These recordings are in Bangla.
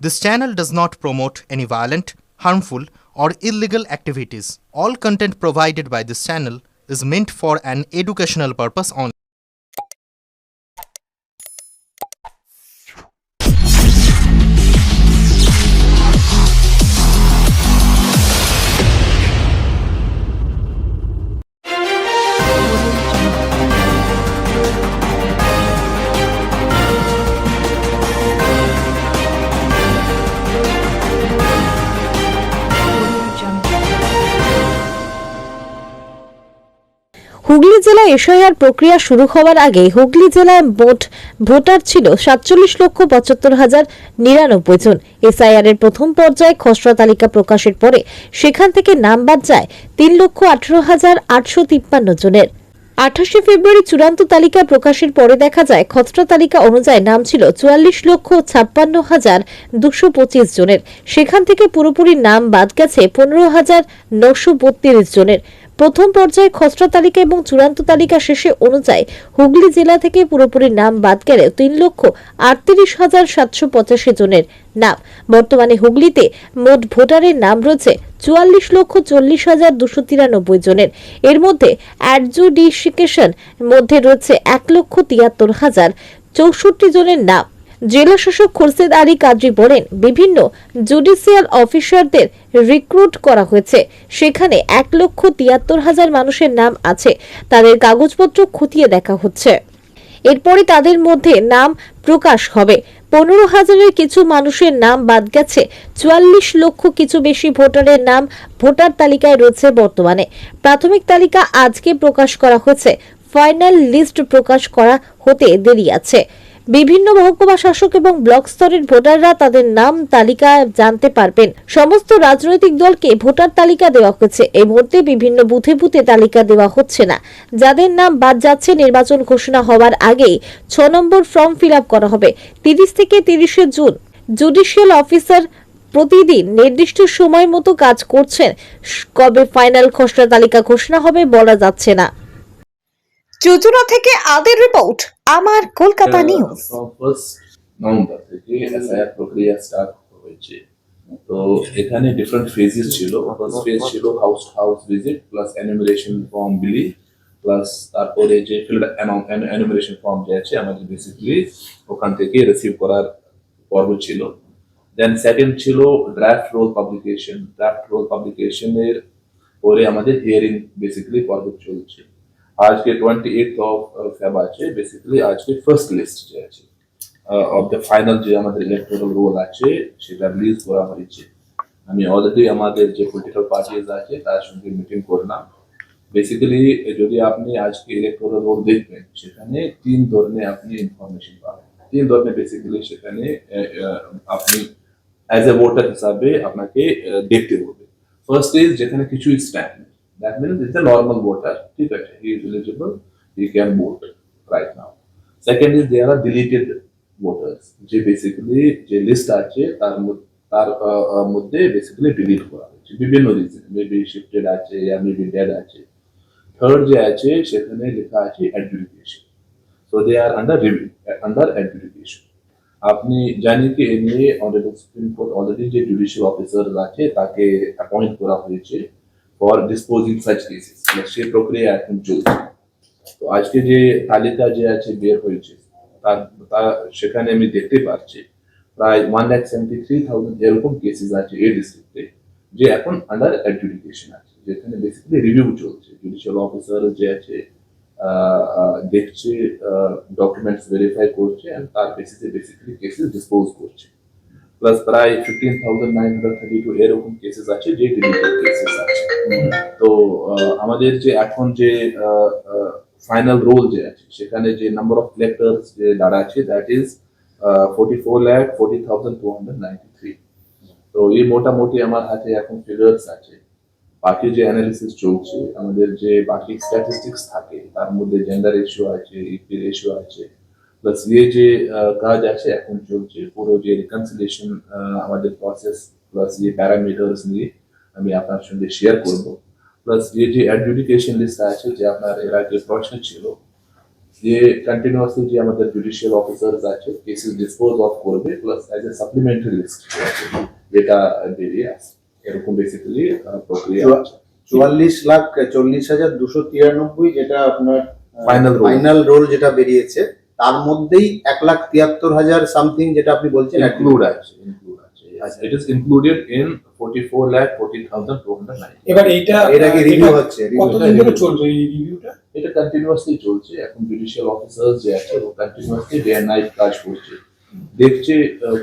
This channel does not promote any violent, harmful, or illegal activities. All content provided by this channel is meant for an educational purpose only. Hooghly জেলায় এসআইআর প্রক্রিয়া শুরু হওয়ার আগে হুগলি জেলায় মোট ভোটার ছিল 47,75,099 জন। এসআইআর এর প্রথম পর্যায়ে খসড়া তালিকা প্রকাশের পরে সেখান থেকে নাম বাদ যায় 3,18,853 জনের। 28 ফেব্রুয়ারি চূড়ান্ত তালিকা প্রকাশের পরে দেখা যায় খসড়া তালিকা অনুযায়ী নাম ছিল 44,56,225 জনের। সেখান থেকে পুরোপুরি নাম বাদ গেছে 15,932 জনের। প্রথম পর্যায়ে খসড়া তালিকা এবং চূড়ান্ত তালিকা শেষে অনুযায়ী হুগলি জেলা থেকে পুরোপুরি নাম বাদ গেলেও 3,38,785 জনের নাম। বর্তমানে হুগলিতে মোট ভোটারের নাম রয়েছে 44,40,293 জনের। এর মধ্যে অ্যাডজুডিকেশন মধ্যে রয়েছে 1,73,064 জনের নাম। জেলা শাসক খোরশেদ আলী কাদরি বলেন, বিভিন্ন জুডিশিয়াল অফিসারদের রিক্রুট করা হয়েছে, সেখানে 1,73,000 মানুষের নাম আছে, তাদের কাগজপত্র খতিয়ে দেখা হচ্ছে। এরপরে তাদের মধ্যে নাম প্রকাশ হবে। 15,000-এর কিছু মানুষের নাম বাদ গেছে। 44 লক্ষ কিছু বেশি ভোটারের নাম ভোটার তালিকায় রয়েছে। বর্তমানে প্রাথমিক তালিকা আজকে প্রকাশ করা হয়েছে, ফাইনাল লিস্ট প্রকাশ করা হতে দেরি আছে। বিভিন্ন মহকুমা শাসক এবং ব্লক স্তরের ভোটাররা তাদের নাম তালিকা জানতে পারবেন। সমস্ত রাজনৈতিক দলকে ভোটার তালিকা দেওয়া হয়েছে। এই মুহূর্তে বিভিন্ন বুথে বুথে তালিকা দেওয়া হচ্ছে না। যাদের নাম বাদ যাচ্ছে, নির্বাচন ঘোষণা হওয়ার আগেই 6 নম্বর ফর্ম ফিল আপ করা হবে। 30 থেকে 30শে জুন জুডিশিয়াল অফিসার প্রতিদিন নির্দিষ্ট সময় মতো কাজ করছেন। কবে ফাইনাল খসড়া তালিকা ঘোষণা হবে বলা যাচ্ছে না। চুচুড়া থেকে আদের রিপোর্ট, আমার কলকাতা নিউজ। ফার্স্ট নভেম্বর থেকে এসআইআর প্রক্রিয়া স্টার্ট হয়েছে। তো এখানে ডিফারেন্ট ফেজেস ছিল। ফার্স্ট ফেজ ছিল house to house visit plus enumeration form বিলি প্লাস তারপরে যে ফিল্ড এনুমারেশন ফর্ম যে আছে আমাদের বেসিক্যালি ওখান থেকে রিসিভ করার পর্ব ছিল। দেন সেকেন্ড ছিল draft roll publication. Draft roll পাবলিকেশনের পরে আমাদের হিয়ারিং বেসিক্যালি পর্ব চলছে। আজকে 28th of Feb আছে, বেসিক্যালি আজকে ফার্স্ট লিস্ট যে আছে অফ দ্য ফাইনাল যে আমাদের ইলেকটোরাল রোল আছে সেটা রিলিজ করা হয়েছে। আমি অলরেডি আমাদের যে পলিটিক্যাল পার্টিজ আছে তার সঙ্গে মিটিং করলাম। বেসিক্যালি যদি আপনি আজকে ইলেকটোরাল রোল দেখবেন সেখানে 3 ধরনের আপনি ইনফরমেশন পাবেন। 3 ধরনের বেসিক্যালি সেখানে আপনি অ্যাজ এ ভোটার হিসাবে আপনাকে দেখতে হবে। ফার্স্ট ইজ যেখানে কিছু stand, that means it's a normal voter, ঠিক আছে, he is eligible, he can vote right now. Second is there are deleted voters, যে বেসিক্যালি যে লিস্ট আছে তার মধ্যে বেসিক্যালি ডিলিট করা হয়েছে বিভিন্ন রিজন, মেবি শিফটেড আছে या মেবি ডেড আছে। থার্ড যে আছে সেখানে লেখা আছে adjudication, so they are under adjudication. আপনি জানেন কি এমনি অনারেবল সুপ্রিম কোর্ট অলরেডি যে জুডিশিয়াল অফিসার আছে তাকে অ্যাপয়েন্ট করা হয়েছে ফর ডিসপোজিং সাচ কেসেস, সেই প্রক্রিয়া এখন চলছে। তো আজকে যে তালিকা যে আছে বের হয়েছে তার সেখানে আমি দেখতে পাচ্ছি প্রায় 1,73,000 এরকম কেসেস আছে এই ডিস্ট্রিক্টে যে এখন আন্ডার অ্যাডজুডিকেশন আছে, যেখানে বেসিক্যালি রিভিউ চলছে। জুডিশিয়াল অফিসার যে আছে দেখছে, ডকুমেন্টস ভেরিফাই করছে এন্ড তার বেসিসে বেসিক্যালি কেসেস ডিসপোজ করছে। প্লাস প্রায় 15,932 এরকম কেসেস আছে যে ডিলিটেড কেসেস আছে। তো আমাদের যে এখন যে ফাইনাল রোল যে আছে সেখানে যে নাম্বার অফ ইলেক্টরস যে দাঁড়াচ্ছে দ্যাট ইজ 44,40,293। তো এই মোটামুটি আমার হাতে এখন ফিগার্স আছে। বাকি যে অ্যানালিসিস চলছে, আমাদের যে বাকি স্ট্যাটিস্টিক্স থাকে তার মধ্যে জেন্ডার রেশিও আছে, ইপি রেশিও আছে, প্লাস ये যে কাজ আছে এখন চলছে পুরো যে রিকনসিলিয়েশন আমাদের প্রসেস প্লাস ये প্যারামিটারস নিয়ে আমি আপনার সঙ্গে শেয়ার করব। প্লাস ये যে অ্যাডজুডিকেশন লিস্ট আছে যে আপনার এর আগে প্রশ্ন ছিল যে কন্টিনিউয়াসলি যে আমাদের জুডিশিয়াল অফিসার্স আছে কেসেস ডিসপোজ অফ করবে plus as a supplementary list যেটা বেরিয়ে আসে এরকম বেসিক্যালি প্রক্রিয়া আছে। 44,40,293 যেটা আপনার Final roll. ফাইনাল রোল যেটা বেরিয়েছে তার মধ্যেই 1,73,000 সামথিং যেটা আপনি বলছেন include actually include actually yes. It is included in 44,40,209 এবার এইটা এর আগে রিভিউ হচ্ছে কতদিন ধরে চলবে এই রিভিউটা? এটা কন্টিনিউয়াসলি চলছে এখন জুডিশিয়াল অফিসার্স যে আছে ও কন্টিনিউয়াসলি ডে এন্ড নাইট কাজ করছে দেখছে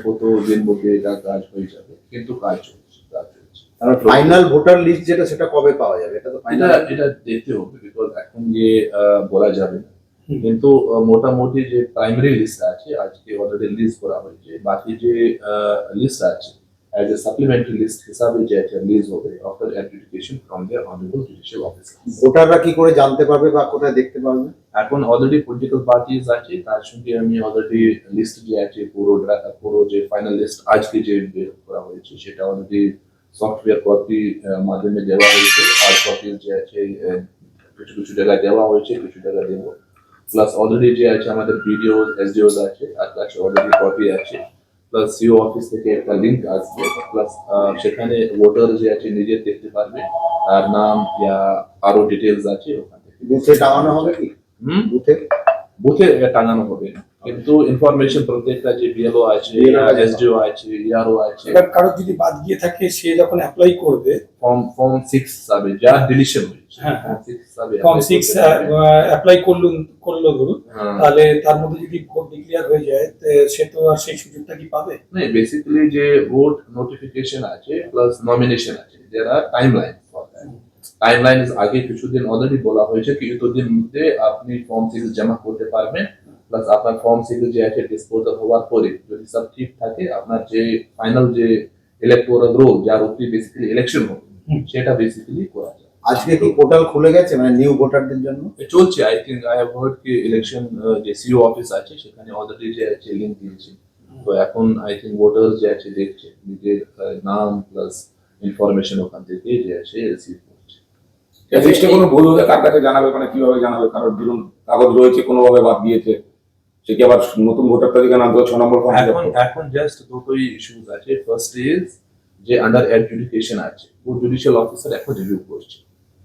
কত দিন মধ্যে এটা কাজ হয়ে যাবে কিন্তু কাজ চলছে ফাইনাল ভোটার লিস্ট যেটা সেটা কবে পাওয়া যাবে এটা তো এটা ফাইনাল এটা দেখতে হবে বিকজ এখন যে বলা যাবে না কিন্তু মোটামুটি যে প্রাইমারি লিস্ট আছে আজকে অলরেডি লিস্ট করা হয়েছে বাকি যে লিস্ট আছে as a supplementary list হিসাবে যে একটা রিলিজ হবে after adjudication from their honourable judicial officer. ভোটাররা কি করে জানতে পারবে বা কোথায় দেখতে পারবে? এখন অলরেডি পলিটিক্যাল পার্টিজ আছে তার সঙ্গে আমি অলরেডি লিস্ট যে আছে পুরো যে ফাইনাল লিস্ট আজকে যে বের করা হয়েছে সেটা অলরেডি সফটওয়্যার কপি মাধ্যমে দেওয়া হয়েছে আর কপি যে আছে কিছু কিছু জায়গায় দেওয়া হয়েছে কিছু জায়গায় দেবো প্লাস অলরেডি যে আছে আমাদের ভিডিও এসডিওস আছে আর কাছে অলরেডি কপি আছে প্লাস সিও অফিস থেকে একটা লিঙ্ক আসবে প্লাস সেখানে ভোটার যে আছে নিজে দেখতে পারবে আর নাম ইয়া আরো ডিটেলস আছে ওখান থেকে বুথে টাঙানো হবে কি? বুথে বুথে টাঙানো হবে না কিন্তু ইনফরমেশন প্রত্যেকটা যে বিএলও আছে এসডিও আছে ইআরও আছে এবার কারো যদি বাদ গিয়ে থাকে সে যখন অ্যাপ্লাই করবে ফর্ম 6 যাবে যা ডিলিশন হয়েছে হ্যাঁ, ফর্ম 6 যাবে ফর্ম 6 অ্যাপ্লাই করলো ধরুন তাহলে তার মধ্যে যদি ভোট ডিক্লেয়ার হয়ে যায় সে তো আর সেই সুযোগটা কি পাবে? না বেসিক্যালি যে ভোট নোটিফিকেশন আছে প্লাস নমিনেশন আছে যারা টাইমলাইন টাইমলাইন আগে কিছুদিন অলরেডি বলা হয়েছে কি এতদিন মধ্যে আপনি ফর্ম 6 জমা করতে পারবেন প্লাস আপনার ফর্ম 6 যে আছে ডিসপোজাল হওয়ার পরে যদি সব ঠিক থাকে আপনার যে ফাইনাল যে ইলেকটোরাল রোল যার উপরে বেসিক্যালি ইলেকশন হবে সেটা বেসিক্যালি করা যায়। আজকে কি পোর্টাল খুলে গেছে মানে নিউ ভোটারদের জন্য? চলছে I think I have heard কি ইলেকশন যে সিও অফিস আছে সেখানে অলরেডি যে আছে লিংক দিয়েছে তো এখন আই থিঙ্ক ভোটার যে আছে দেখছে নিজের নাম প্লাস ইনফরমেশন ওখান থেকে যে আছে রিসিভ করছে। লিস্টে কোনো ভুল হলে কার কাছে জানাবে মানে কিভাবে জানাবে কারণ ধরুন কাগজ রয়েছে কোনোভাবে বাদ দিয়েছে সে কি আবার নতুন ভোটার তালিকা নাম তো 6 নম্বর ফর্ম এখন জাস্ট দুটোই ইস্যুস আছে ফার্স্ট ইজ যে আন্ডার অ্যাডজুডিকেশন আছে ও জুডিশিয়াল অফিসার এখন রিভিউ করছে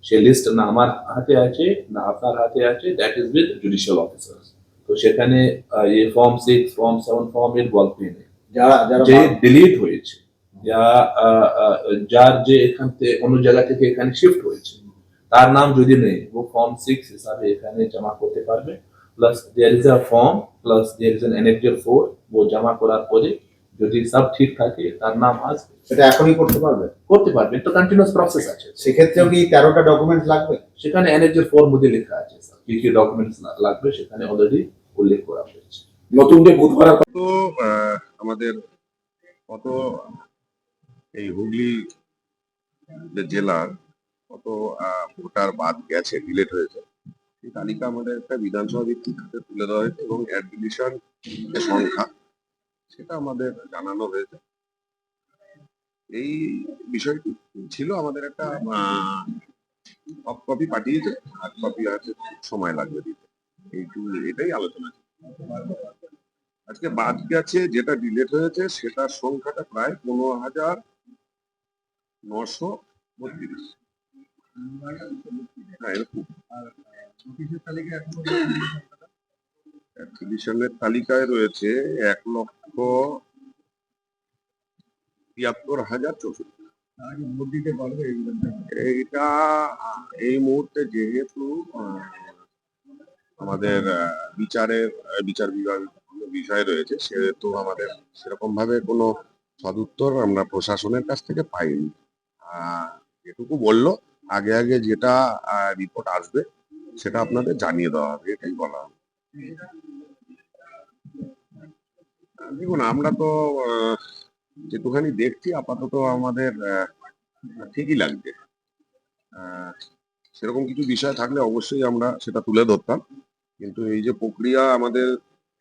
সে লিস্ট না আমার হাতে আছে না আপনার হাতে আছে that is with judicial officers তো সেখানে এই ফর্ম 6 ফর্ম 7 ফর্ম এর গল্পই নেই যারা যারা যে ডিলিট হয়েছে যার যে এখান থেকে অন্য জায়গা থেকে এখানে শিফট হয়েছে তার নাম যদি নেই ও ফর্ম 6 হিসাবে এখানে জমা করতে পারবে plus there is a form plus there is an NXL 4 ও জমা করার পরে যদি সব ঠিক থাকে তার নাম আসবে সেটা এখনই করতে পারবে তো কন্টিনিউয়াস প্রসেস আছে সেক্ষেত্রেও কি 13টা ডকুমেন্ট লাগবে? সেখানে এনএক্সএল 4 মধ্যে লেখা আছে কি কি ডকুমেন্টস লাগবে সেখানে অলরেডি উল্লেখ করা হয়েছে। নতুন যে বুথ করার তো আমাদের কত এই হুগলি জেলার কত ভোটার বাদ গেছে ডিলেট হয়েছে সেই তালিকা আমাদের একটা বিধানসভা ভিত্তিক হাতে তুলে দেওয়া হয়েছে এবং অ্যাডমিশন যে সংখ্যা সেটা আমাদের জানানো হয়েছে। এই বিষয়টি ছিল আমাদের একটা কপি পাঠিয়েছে আর কপি আছে সময় লাগবে দিতে এটাই আলোচনা ছিল। আজকে বাদ গেছে যেটা ডিলেট হয়েছে সেটার সংখ্যাটা প্রায় 15,932। হ্যাঁ এরকম অ্যাপ্লিকেশনের তালিকায় রয়েছে 1,73,064। এইটা এই মুহূর্তে যেহেতু আমাদের বিচার বিভাগ বিষয় রয়েছে সেহেতু আমাদের সেরকম ভাবে কোনো সদুত্তর আমরা প্রশাসনের কাছ থেকে পাইনি। যেটুকু বললো আগে আগে যেটা রিপোর্ট আসবে সেটা আপনাদের জানিয়ে দেওয়া হবে এটাই বলা হবে। দেখুন আমরা তো যেটুখানি দেখছি আপাতত আমাদের ঠিকই লাগছে। সেরকম কিছু বিষয় থাকলে অবশ্যই আমরা সেটা তুলে ধরতাম কিন্তু এই যে প্রক্রিয়া আমাদের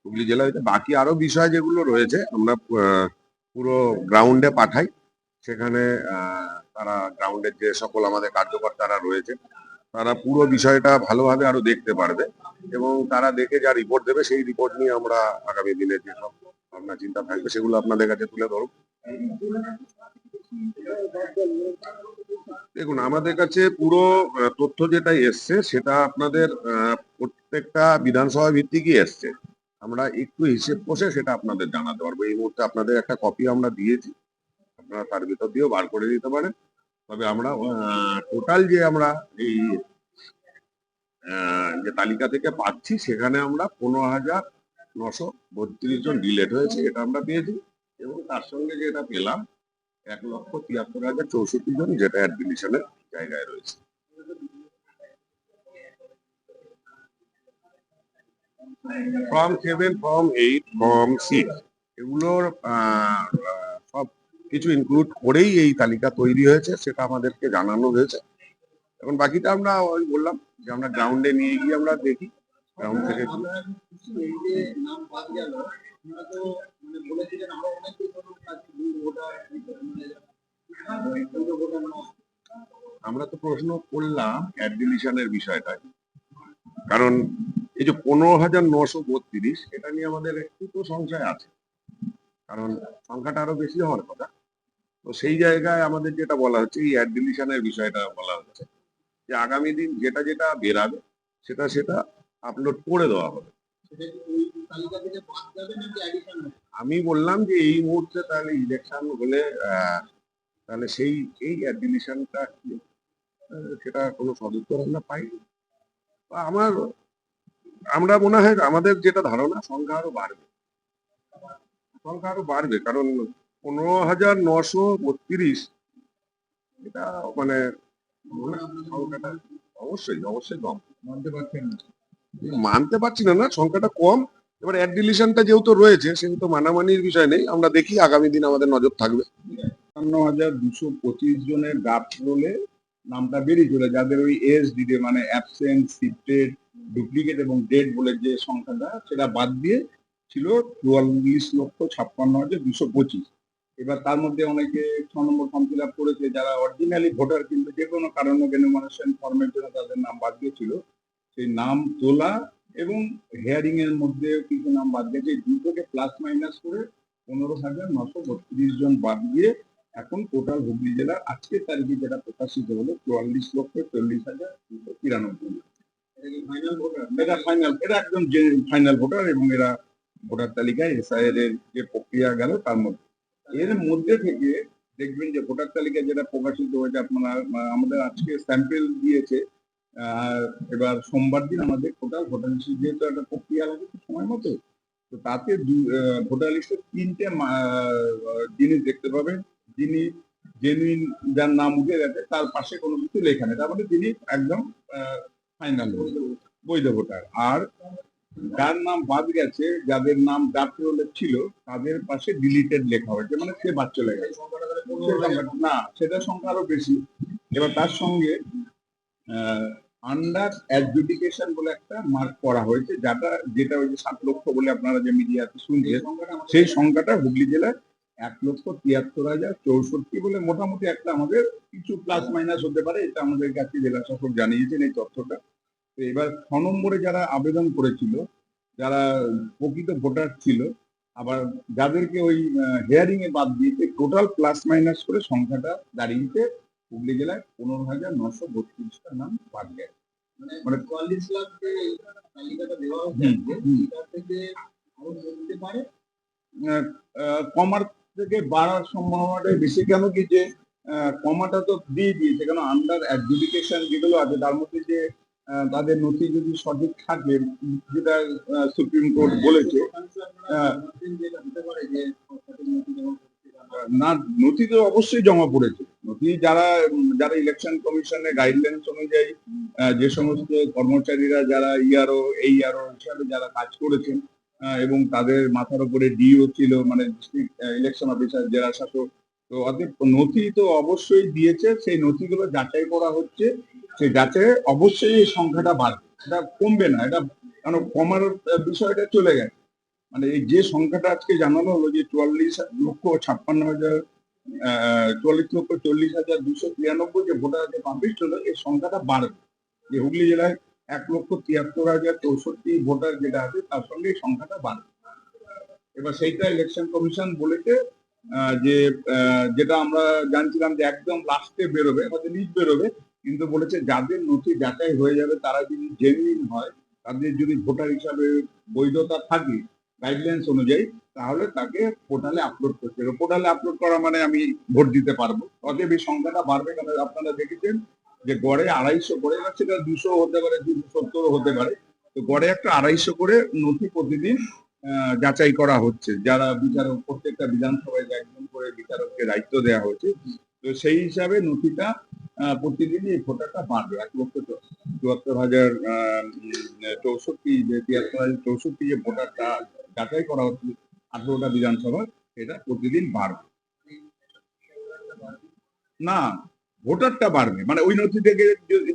হুগলি জেলায় বাকি আরো বিষয় যেগুলো রয়েছে আমরা পুরো গ্রাউন্ডে পাঠাই সেখানে তারা গ্রাউন্ডের যে সকল আমাদের কার্যকর্তারা রয়েছে তারা পুরো বিষয়টা ভালোভাবে আরো দেখতে পারবে এবং তারা দেখে যা রিপোর্ট দেবে সেই রিপোর্ট নিয়ে আমরা আগামী দিনে যেসব ভাবনা চিন্তা থাকবে সেগুলো আপনাদের কাছে তুলে ধরব। দেখুন, আমাদের কাছে পুরো তথ্য যেটা এসছে সেটা আপনাদের প্রত্যেকটা বিধানসভা ভিত্তিকই এসছে। আমরা একটু হিসেব কষে সেটা আপনাদের জানাতে পারবো। এই মুহূর্তে আপনাদের একটা কপি আমরা দিয়েছি, আপনারা তার ভিতর দিয়েও বার করে দিতে পারেন। তবে আমরা টোটাল যে আমরা এই যে তালিকা থেকে পাচ্ছি সেখানে আমরা 15,932 জন ডিলেট হয়েছে এটা আমরা পেয়েছি এবং তার সঙ্গে যেটা পেলাম 1,73,064 জন যেটা অ্যাডমিশনের জায়গায় রয়েছে। ফর্ম 7, ফর্ম 8, ফর্ম 6 এগুলোর সব কিছু ইনক্লুড করেই এই তালিকা তৈরি হয়েছে, সেটা আমাদেরকে জানানো হয়েছে। এখন বাকিটা আমরা ওই বললাম যে আমরা গ্রাউন্ডে নিয়ে গিয়ে আমরা দেখি গ্রাউন্ড থেকে আমরা তো প্রশ্ন করলাম অ্যাডমিশনের বিষয়টা, কারণ এই যে 15,932 এটা নিয়ে আমাদের একটু তো সংশয় আছে, কারণ সংখ্যাটা আরো বেশি হওয়ার কথা। তো সেই জায়গায় আমাদের যেটা বলা হচ্ছে এই অ্যাডমিশনের বিষয়টা বলা হচ্ছে যে আগামী দিন যেটা যেটা বেরাবে সেটা সেটা আপলোড করে দেওয়া হবে। আমি বললাম যে এই মুহূর্তে তাহলে ইলেকশন হলে তাহলে সেই এই অ্যাডমিশনটা সেটা কোনো সদুত্তর আমরা পাইনি। আমরা মনে হয় আমাদের যেটা ধারণা সংখ্যা আরো বাড়বে, কারণ 15,932 এটা মানে সংখ্যাটা অবশ্যই কম। মানতে পারছি না সংখ্যাটা কম। এবার অ্যাডমিশনটা যেহেতু রয়েছে সেহেতু মানামানির বিষয় নেই, আমরা দেখি আগামী দিন আমাদের নজর থাকবে। 55,225 জনের গাপ রোলে নামটা বেরিয়ে চলে, যাদের ওই এসডি মানে অ্যাবসেন্ট, শিফটেড, ডুপ্লিকেট এবং ডেড বলে যে সংখ্যাটা সেটা বাদ দিয়ে ছিল 44,56,225। এবার তার মধ্যে অনেকে 6 নম্বর ফর্ম ফিল আপ করেছে যারা অরিজিনালি ভোটার, কিন্তু যে কোনো কারণে ডেনোমিনেশন ফর্মের জন্য তাদের নাম বাদ দিয়েছিল, সেই নাম তোলা এবং হেয়ারিং এর মধ্যে কিছু নাম বাদ গেছে। এই দুটোকে প্লাস মাইনাস করে 15,932 জন বাদ দিয়ে এখন টোটাল হুগলি জেলার আজকের তারিখে যেটা প্রকাশিত হলো 44,40,293। এটা ফাইনাল, এরা একদম ফাইনাল ভোটার এবং এরা ভোটার তালিকায় এসআইআর এর যে প্রক্রিয়া গেল তার মধ্যে। এর মধ্যে থেকে দেখবেন যে ভোটার তালিকা যেটা প্রকাশিত হয়েছে, আপনারা আমাদের আজকে স্যাম্পেল দিয়েছে, এবার সোমবার দিন আমাদের টোটাল ভোটার লিস্ট যেহেতু একটা প্রক্রিয়া লাগে সময় মতো, তো তাতে ভোটার লিস্টে 3টে জিনিস দেখতে পাবেন। যিনি জেনুইন, যার নাম উঠে গেছে তার পাশে কোনো কিছু লেখা নেই, তার মানে তিনি একদম ফাইনাল বৈধ ভোটার। আর যার নাম বাদ গেছে, যাদের নাম ড্রাফট রোলে ছিল তাদের পাশে ডিলিটেড লেখা হয়েছে, মানে সে বাদ চলে গেছে না, সেটা সংখ্যা আরো বেশি। এবার তার সঙ্গে আন্ডার অ্যাডজুডিকেশন বলে একটা মার্ক করা হয়েছে, যেটা ওই যে 7 লক্ষ বলে আপনারা যে মিডিয়াতে শুনছেন, সেই সংখ্যাটা হুগলি জেলায় 1,73,064 বলে মোটামুটি একটা আমাদের কিছু প্লাস মাইনাস হতে পারে, এটা আমাদের কাছে জেলা শাসক জানিয়েছেন এই তথ্যটা। তো এবার 6 নম্বরে যারা আবেদন করেছিল, যারা প্রকৃত ভোটার ছিল, আবার যাদেরকে ওই হেয়ারিং এ বাদ দিয়েছে, টোটাল প্লাস মাইনাস করে সংখ্যাটা দাঁড়িয়েছে হুগলি জেলায় 15,932টা নাম বাদ গেছে। মানে 44 লাখ যে তালিকাটা দেওয়া হচ্ছে তার থেকে আরো বলতে পারে কমার থেকে বাড়ার সম্ভাবনাটা বেশি। কেন কি যে কমাটা তো দিয়ে দিয়েছে, কেন আন্ডার অ্যাডজুডিকেশন যেগুলো আছে তার মধ্যে যে তাদের নথি যদি সঠিক থাকে, যেটা সুপ্রিম কোর্ট বলেছে, না নথি তো অবশ্যই জমা পড়েছে। নথি যারা ইলেকশন কমিশনের গাইডলাইন্স অনুযায়ী যে সমস্ত কর্মচারীরা যারা ইআরও হিসাবে যারা কাজ করেছেন এবং তাদের মাথার উপরে ডিও ছিল, মানে ডিস্ট্রিক্ট ইলেকশন অফিসার, জেলা শাসক, তো অতএব নথি তো অবশ্যই দিয়েছে, সেই নথিগুলো যাচাই করা হচ্ছে। সেই যাচাই অবশ্যই এই সংখ্যাটা বাড়বে, এটা কমবে না, এটা কারণ কমার বিষয়টা চলে গেছে। মানে এই যে সংখ্যাটা আজকে জানানো হলো যে 44,56,000 44,40,293 যে ভোটার আছে পাবলিশ হলো, এই সংখ্যাটা বাড়বে। যে হুগলি জেলায় 1,73,064 ভোটার যেটা আছে তার সঙ্গে এই সংখ্যাটা বাড়বে। এবার সেইটা ইলেকশন কমিশন বলেছে যে যেটা আমরা জানছিলাম যে একদম লাস্টে বেরোবে, আমাদের লিস্ট বেরোবে, কিন্তু বলেছে যাদের নথি যাচাই হয়ে যাবে তারা যদি জেনুইন হয়, তাদের যদি ভোটার হিসাবে বৈধতা থাকে গাইডলাইন্স অনুযায়ী, তাহলে তাকে পোর্টালে আপলোড করতে হবে। পোর্টালে আপলোড করা মানে আমি ভোট দিতে পারবো। অতএব এই সংখ্যাটা বাড়বে, কারণ আপনারা দেখেছেন যে গড়ে 250 করে যাচ্ছে, 200 হতে পারে, 270 হতে পারে। তো গড়ে একটা 250 করে নথি প্রতিদিন যাচাই করা হচ্ছে। যারা বিচারক, প্রত্যেকটা বিধানসভায় একজন করে বিচারককে দায়িত্ব দেওয়া হয়েছে, তো সেই হিসাবে নথিটা প্রতিদিনই এই ভোটারটা বাড়বে। 1,74,064 যে 73,064 যে ভোটারটা যাচাই করা হচ্ছে 18টা বিধানসভা, এটা প্রতিদিন বাড়বে না, ভোটারটা বাড়বে, মানে ওই নথি থেকে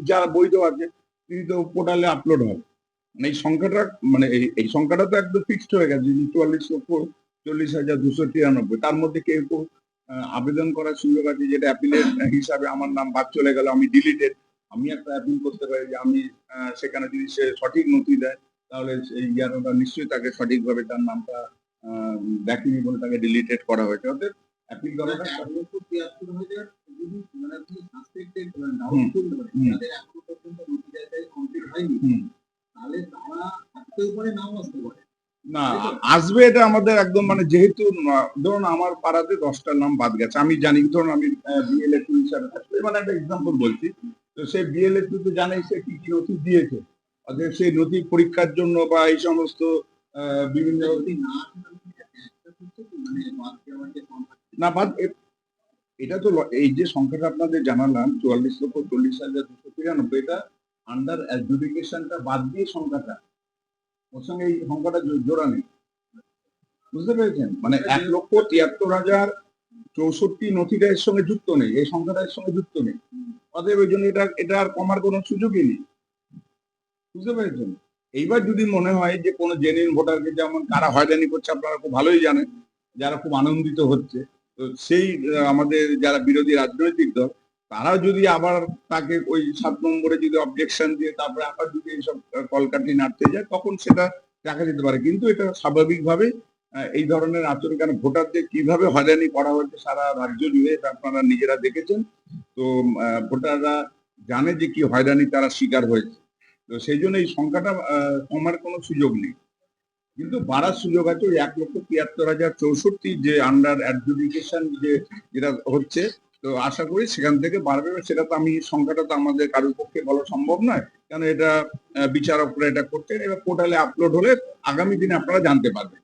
যারা বৈধ আছে তিনি তো পোর্টালে আপলোড হবে। মানে এই সংখ্যাটা, মানে এই সংখ্যাটা তো একদম ফিক্সড হয়ে গেছে, 44,40,293। তার মধ্যে কেউ কেউ আবেদন করার সুযোগ আছে, যেটা অ্যাপিলের হিসাবে আমার নাম বাদ চলে গেল, আমি ডিলিটেড, আমি একটা অ্যাপিল করতে পারি যে আমি সেখানে যদি সে সঠিক নথি দেয় তাহলে এই ইয়ারটা নিশ্চয়ই তাকে সঠিকভাবে তার নামটা দেখেনি বলে তাকে ডিলিটেড করা হয়েছে। অর্থাৎ অ্যাপিল করাটা না আসবে, এটা আমাদের একদম, মানে যেহেতু ধরুন আমার পাড়াতে 10টার নাম বাদ গেছে, আমি জানি, ধরুন আমি বিএলএ2 হিসাবে থাকছি, মানে একটা এক্সাম্পল বলছি, তো সেই বিএলএ2 তো জানে সে কি কি নথি দিয়েছে, অর্থাৎ সেই নথি পরীক্ষার জন্য বা এই সমস্ত বিভিন্ন না বাদ, এটা তো এই যে সংখ্যাটা আপনাদের জানালাম 44,40,293, এটা আন্ডার অ্যাডজুডিকেশনটা বাদ দিয়ে সংখ্যাটা, ওর সঙ্গে এই সংখ্যাটা জোড়া নেই, বুঝতে পেরেছেন? মানে 1,73,064 নথিটা এর সঙ্গে যুক্ত নেই, এই সংখ্যাটা এর সঙ্গে যুক্ত নেই। অতএব ওই জন্য এটা আর কমার কোনো সুযোগই নেই, বুঝতে পেরেছেন? এইবার যদি মনে হয় যে কোনো জেনুইন ভোটারকে যেমন কারা হয়রানি করছে আপনারা খুব ভালোই জানেন, যারা খুব আনন্দিত হচ্ছে, তো সেই আমাদের যারা বিরোধী রাজনৈতিক দল, তারা যদি আবার তাকে ওই 7 নম্বরে যদি অবজেকশন দিয়ে তারপরে আবার যদি এইসব কলকাঠি নাড়তে যায়, তখন সেটা দেখা যেতে পারে। কিন্তু এটা স্বাভাবিকভাবে এই ধরনের আচরণ, কেন ভোটারদের কিভাবে হয়রানি করা হচ্ছে সারা রাজ্য জুড়ে, এটা আপনারা নিজেরা দেখেছেন। তো ভোটাররা জানে যে কি হয়রানি তারা শিকার হয়েছে, তো সেই জন্য এই সংখ্যাটা কমার কোনো সুযোগ নেই, কিন্তু বাড়ার সুযোগ আছে। ওই 1,73,064 যে আন্ডার অ্যাডজুডিকেশন যেটা হচ্ছে, তো আশা করি সেখান থেকে বাড়বে। সেটা তো আমি সংখ্যাটা তো আমাদের কারোর পক্ষে বলা সম্ভব নয়, কারণ এটা বিচারকরা এটা করছেন। এবার পোর্টালে আপলোড হলে আগামী দিনে আপনারা জানতে পারবেন।